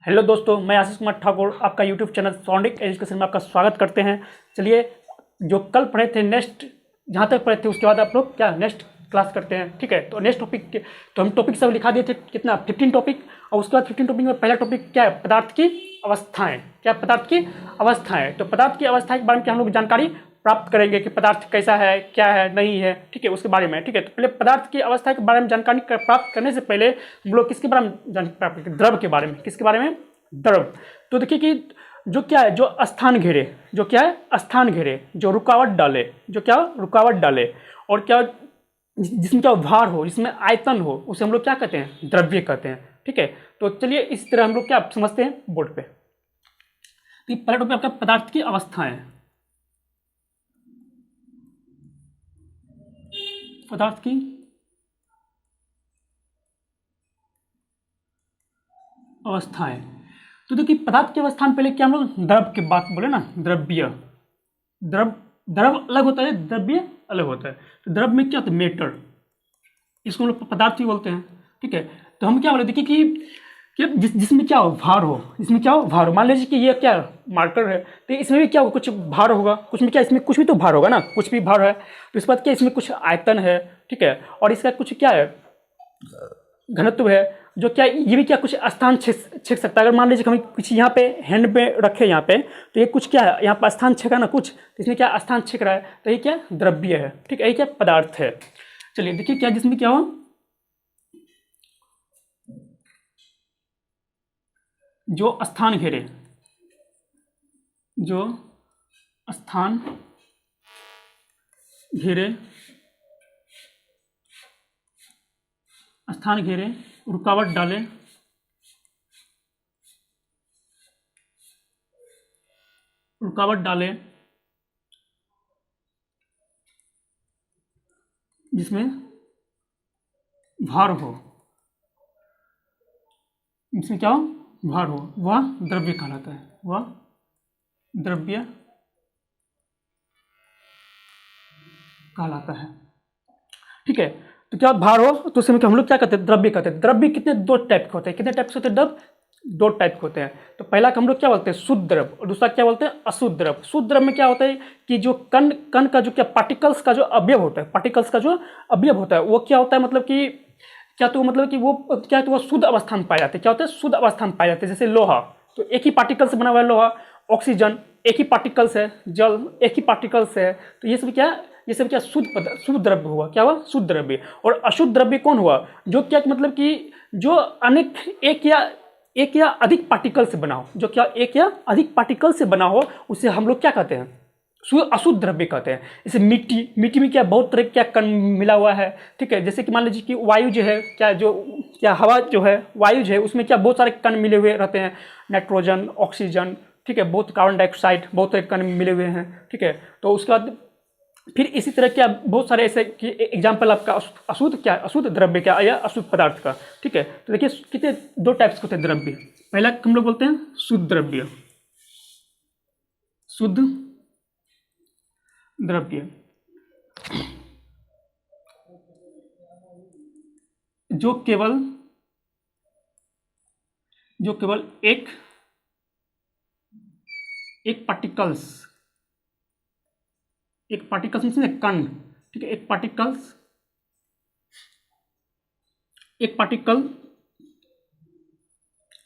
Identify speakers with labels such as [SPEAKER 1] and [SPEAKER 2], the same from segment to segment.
[SPEAKER 1] Hello दोस्तों, मैं आशीष कुमार ठाकुर आपका यूट्यूब चैनल सॉन्डिक एजुकेशन में आपका स्वागत करते हैं। चलिए, जो कल पढ़े थे नेक्स्ट, जहाँ तक पढ़े थे उसके बाद आप लोग क्या नेक्स्ट क्लास करते हैं। ठीक है, तो नेक्स्ट टॉपिक तो हम टॉपिक सब लिखा दिए थे, कितना 15 टॉपिक। और उसके बाद 15 टॉपिक में पहला टॉपिक क्या है, पदार्थ की अवस्थाएँ। क्या पदार्थ की अवस्थाएँ, तो पदार्थ की अवस्था के बारे में क्या हम लोग जानकारी प्राप्त करेंगे कि पदार्थ कैसा है, क्या है, नहीं है। ठीक है, उसके बारे में। ठीक है, तो पहले पदार्थ की अवस्था के बारे में जानकारी प्राप्त करने से पहले हम लोग किसके बारे में जानकारी प्राप्त करेंगे, द्रव के बारे में। किसके बारे में, द्रव। तो देखिए कि जो क्या है, जो स्थान घेरे, जो क्या है स्थान घेरे, जो रुकावट डाले, जो क्या रुकावट डाले, और क्या जिसमें क्या भार हो, जिसमें आयतन हो, उसे हम लोग क्या कहते हैं, द्रव्य कहते हैं। ठीक है, तो चलिए इस तरह हम लोग क्या समझते हैं बोर्ड पे। तो पहला टॉपिक आपका पदार्थ की अवस्थाएं। पदार्थ की अवस्थाएं। तो देखिए, पदार्थ की अवस्था में पहले क्या हम लोग द्रव की बात बोले ना, द्रव्य। द्रव द्रव अलग होता है, द्रव्य अलग होता है। तो द्रव में क्या होता है, मेटर, इसको हम लोग पदार्थ ही बोलते हैं। ठीक है, तो हम क्या बोले, देखिए कि जिसमें क्या हो, भार हो, इसमें क्या हो, भार हो। मान लीजिए कि ये क्या मार्कर है, तो इसमें भी क्या हो, कुछ भार होगा, कुछ में क्या, इसमें कुछ भी तो भार होगा ना, कुछ भी भार है। तो इस बात क्या, इसमें कुछ आयतन है। ठीक है, और इसका कुछ क्या है, घनत्व है, जो क्या ये भी क्या कुछ स्थान छेक सकता है। अगर मान लीजिए कि हम कुछ यहाँ पे हैंड पे रखे यहाँ पे, तो ये कुछ क्या है, यहाँ पर स्थान छेका ना कुछ, तो इसमें क्या स्थान छेक रहा है, तो ये क्या द्रव्य है। ठीक है, ये क्या पदार्थ है। चलिए देखिए क्या, जिसमें क्या हो, जो स्थान घेरे, जो स्थान घेरे, स्थान घेरे, रुकावट डाले, रुकावट डाले, जिसमें भार हो, जिसमें क्या हो, भार हो, वह द्रव्य कहलाता है, वह द्रव्य कहलाता है। ठीक है, तो क्या भार हो, तो उसमें हम लोग क्या कहते हैं, द्रव्य कहते हैं। द्रव्य कितने, दो टाइप के होते हैं। कितने टाइप के होते हैं द्रव, दो टाइप के होते हैं। तो पहला हम लोग क्या बोलते हैं, शुद्ध द्रव, और दूसरा क्या बोलते हैं, अशुद्ध द्रव। शुद्ध द्रव में क्या होता है कि जो कण कण का जो क्या पार्टिकल्स का जो अवयव होता है, पार्टिकल्स का जो अवयव होता है, वो क्या होता है, मतलब कि क्या, तो मतलब कि वो क्या है, तो वो शुद्ध अवस्था में पाए जाते हैं। क्या होते हैं, शुद्ध अवस्था में पाए जाते हैं। जैसे लोहा, तो एक ही पार्टिकल से बना हुआ है लोहा। ऑक्सीजन एक ही पार्टिकल्स है। जल एक ही पार्टिकल्स है। तो ये सब क्या, ये सब क्या शुद्ध द्रव्य हुआ। क्या हुआ, शुद्ध द्रव्य। और अशुद्ध द्रव्य कौन हुआ, जो क्या मतलब कि जो अनेक एक या अधिक पार्टिकल से बना हो, जो क्या एक या अधिक पार्टिकल से बना हो, उसे हम लोग क्या कहते हैं, अशुद्ध द्रव्य कहते हैं। जैसे मिट्टी में क्या बहुत तरह क्या कण मिला हुआ है। ठीक है, जैसे कि मान लीजिए कि वायु जो है, क्या हवा जो है, वायु जो है, उसमें क्या बहुत सारे कण मिले हुए रहते हैं, नाइट्रोजन, ऑक्सीजन। ठीक है, बहुत कार्बन डाइऑक्साइड, बहुत तरह कण मिले हुए हैं। ठीक है, तो उसके बाद फिर इसी तरह क्या बहुत सारे ऐसे कि एग्जाम्पल आपका अशुद्ध क्या, अशुद्ध द्रव्य क्या, या अशुद्ध पदार्थ का। ठीक है, तो देखिए कितने दो टाइप्स के होते हैं द्रव्य। पहला हम लोग बोलते हैं शुद्ध द्रव्य, शुद्ध द्रव्य, जो केवल एक पार्टिकल्स, एक पार्टिकल्स में कण। ठीक है, एक पार्टिकल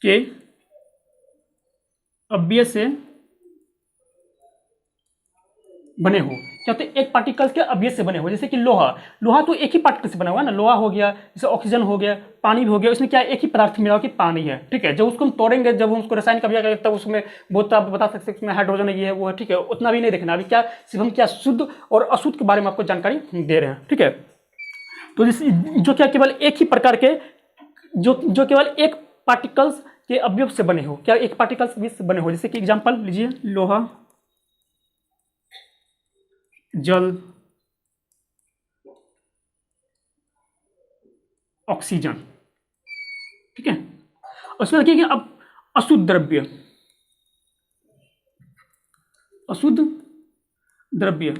[SPEAKER 1] के अवयव से बने हो। क्या होते हैं, एक पार्टिकल के अवयव से बने हो। जैसे कि लोहा तो एक ही पार्टिकल से बना हुआ है ना, लोहा हो गया, जैसे ऑक्सीजन हो गया, पानी भी हो गया, उसमें क्या एक ही पदार्थ मिला हो कि पानी है। ठीक है, जब उसको हम तोड़ेंगे, जब हम उसको रासायनिक अभिक्रिया करेंगे, तब उसमें बहुत आप बता सकते हैं उसमें हाइड्रोजन है, ये है, वो है। ठीक है, उतना भी नहीं देखना अभी, क्या सिर्फ हम क्या शुद्ध और अशुद्ध के बारे में आपको जानकारी दे रहे हैं। ठीक है, तो जो क्या केवल एक ही प्रकार के, जो केवल एक पार्टिकल्स के अवयव से बने हो, क्या एक पार्टिकल्स से बने हो। जैसे कि एग्जाम्पल लीजिए, लोहा, जल, ऑक्सीजन। ठीक है, उसमें देखिए कि अब अशुद्ध द्रव्य, अशुद्ध द्रव्य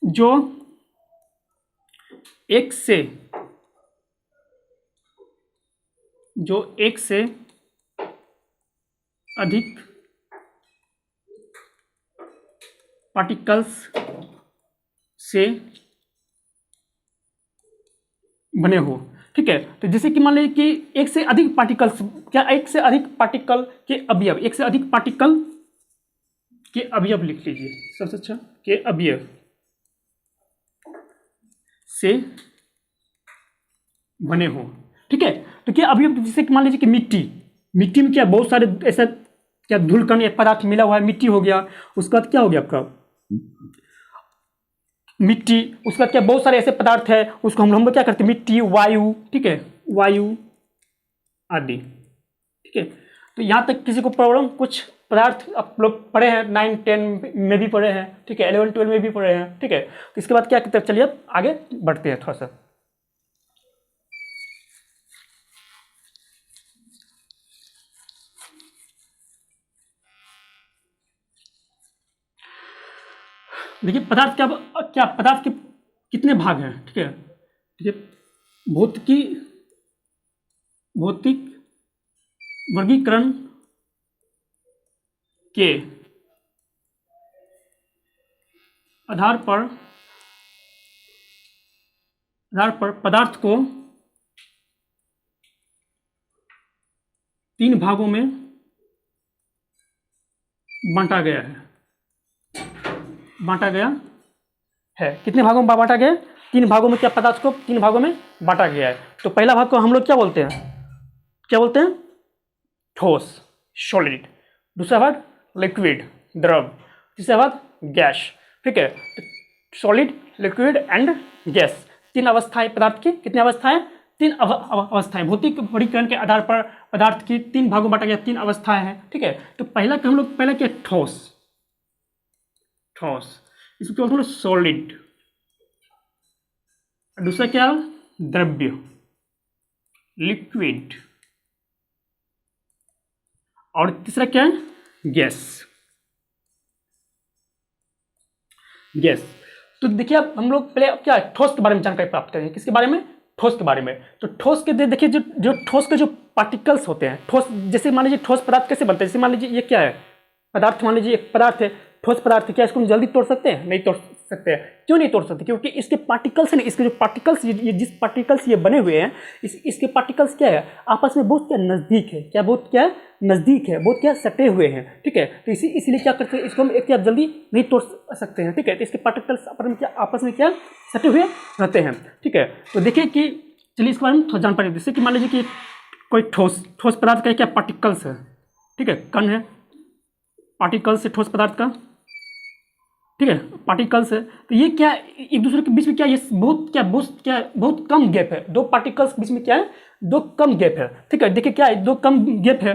[SPEAKER 1] जो एक से अधिक पार्टिकल्स से बने हो। ठीक है, तो जैसे कि मान लीजिए कि एक से अधिक पार्टिकल्स, क्या एक से अधिक पार्टिकल के अवयव, एक से अधिक पार्टिकल के अवयव लिख लीजिए सबसे अच्छा, के अवयव से बने हो। ठीक है, तो क्या अवयव, जैसे कि मान लीजिए कि मिट्टी में क्या बहुत सारे ऐसा क्या धूलकण एक पदार्थ मिला हुआ है, मिट्टी हो गया, उसके बाद क्या हो गया आपका मिट्टी, उसके बाद क्या बहुत सारे ऐसे पदार्थ है, उसको हम लोग क्या करते हैं, मिट्टी, वायु, ठीक है, वायु आदि। ठीक है, तो यहाँ तक किसी को प्रॉब्लम, कुछ पदार्थ आप लोग पढ़े हैं 9, 10 में भी पढ़े हैं, ठीक है, 11, 12 में भी पढ़े हैं। ठीक है, तो इसके बाद क्या करते हैं, चलिए अब आगे बढ़ते हैं थोड़ा सा। देखिए पदार्थ क्या पदार्थ के कितने भाग हैं। ठीक है, भौतिकी भौतिक वर्गीकरण के आधार पर पदार्थ को 3 भागों में बांटा गया है। कितने भागों में बांटा गया है? 3 भागों में। क्या पदार्थ को 3 भागों में बांटा गया है। तो पहला भाग को हम लोग क्या बोलते हैं, ठोस, सॉलिड। दूसरा भाग लिक्विड, द्रव। तीसरा भाग गैस। ठीक है, सॉलिड, लिक्विड एंड गैस, 3 अवस्थाएं पदार्थ की। कितनी अवस्थाएं? 3 अवस्थाएं। भौतिक वर्गीकरण के आधार पर पदार्थ की 3 भागों में बांटा गया, 3 अवस्थाएं हैं। ठीक है, तो पहला हम लोग क्या, ठोस, इसको क्या बोलते हैं, सॉलिड। दूसरा क्या, द्रव्य, लिक्विड। और तीसरा क्या है, गैस। तो देखिए अब हम लोग पहले क्या ठोस के बारे में जानकारी प्राप्त करेंगे। किसके बारे में? ठोस के बारे में। तो ठोस के देखिए जो ठोस के जो पार्टिकल्स होते हैं, ठोस, जैसे मान लीजिए ठोस पदार्थ कैसे बनते हैं। जैसे मान लीजिए ये क्या है, पदार्थ, मान लीजिए एक पदार्थ है, ठोस पदार्थ। क्या इसको हम जल्दी तोड़ सकते हैं? नहीं तोड़ सकते हैं। क्यों नहीं तोड़ सकते? क्योंकि इसके पार्टिकल्स है ना, इसके जो पार्टिकल्स, ये जिस पार्टिकल्स ये बने हुए हैं, इसके पार्टिकल्स क्या है, आपस में बहुत क्या नजदीक है, क्या बहुत क्या नजदीक है, बहुत क्या सटे हुए हैं। ठीक है, तो इसीलिए क्या करते हैं, इसको हम क्या जल्दी नहीं तोड़ सकते हैं। ठीक है, तो इसके पार्टिकल्स आपस में क्या सटे हुए रहते हैं। ठीक है, तो देखिए कि चलिए इसके बारे में थोड़ा जान पाएंगे। जैसे कि मान लीजिए कि कोई ठोस पदार्थ का क्या पार्टिकल्स है। ठीक है, कण है, पार्टिकल्स है ठोस पदार्थ का। ठीक है, पार्टिकल्स है, तो ये क्या एक दूसरे के बीच में क्या, ये बहुत कम गैप है। 2 पार्टिकल्स के बीच में क्या है, 2 कम गैप है। ठीक है, देखिए क्या है, 2 कम गैप है।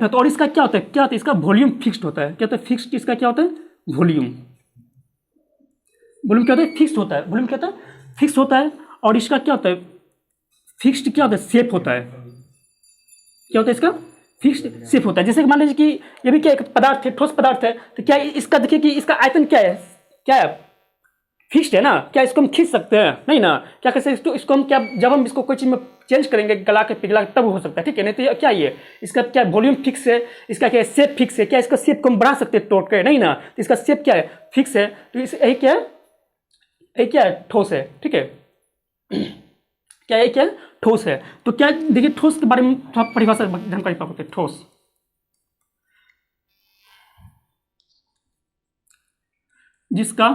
[SPEAKER 1] तो और इसका क्या होता है, इसका वॉल्यूम फिक्स्ड होता है। क्या होता है, फिक्स्ड। इसका क्या होता है, वॉल्यूम क्या होता है, फिक्स्ड होता है। वॉल्यूम क्या होता है, फिक्स्ड होता है। और इसका क्या होता है, फिक्स्ड क्या होता है, शेप होता है। क्या होता है, इसका फिक्स्ड शेप होता है। जैसे मान लीजिए कि ये भी क्या एक पदार्थ है, ठोस पदार्थ है, तो क्या इसका देखिए कि इसका आयतन क्या है, फिक्स्ड है ना। क्या इसको हम खींच सकते हैं? नहीं ना। क्या कैसे इसको हम क्या, जब हम इसको कोई चीज में चेंज करेंगे, गला के पिघला के, तब हो सकता है। ठीक है, नहीं तो क्या ये इसका क्या वॉल्यूम फिक्स है, इसका क्या शेप फिक्स है। क्या इसका शेप को हम बढ़ा सकते हैं तोड़ के? नहीं ना। तो इसका शेप क्या है, फिक्स है। तो यही क्या है, ठोस है। ठीक है, क्या है, क्या ठोस है। तो क्या देखिए ठोस के बारे में थोड़ा परिभाषा जानकारी प्राप्त होती है। ठोस जिसका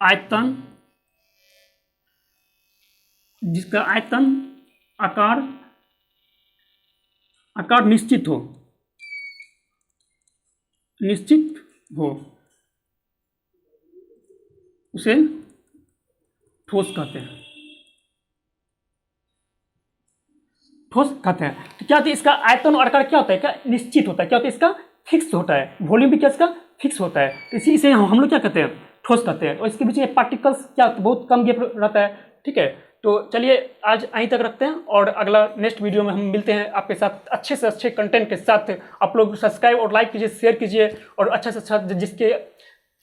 [SPEAKER 1] आयतन आकार निश्चित हो उसे ठोस कहते हैं। तो क्या होता है, इसका आयतन और आकार क्या होता है, क्या निश्चित होता है। क्या होता है, इसका फिक्स होता है। वॉल्यूम भी क्या इसका फिक्स होता है। तो इसे हम लोग क्या कहते हैं, ठोस कहते हैं। और इसके बीच में पार्टिकल्स क्या बहुत कम गैप रहता है। ठीक है, तो चलिए आज यहीं तक रखते हैं, और अगला नेक्स्ट वीडियो में हम मिलते हैं आपके साथ अच्छे से अच्छे कंटेंट के साथ। आप लोग सब्सक्राइब और लाइक कीजिए, शेयर कीजिए, और अच्छा से अच्छा जिसके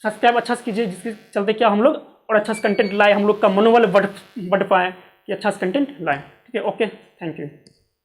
[SPEAKER 1] सब्सक्राइब अच्छा से कीजिए, जिसके चलते क्या हम लोग और अच्छा से कंटेंट लाए, हम लोग का मनोबल बढ़ पाए कि अच्छा से कंटेंट लाएँ। ठीक है, ओके, थैंक यू।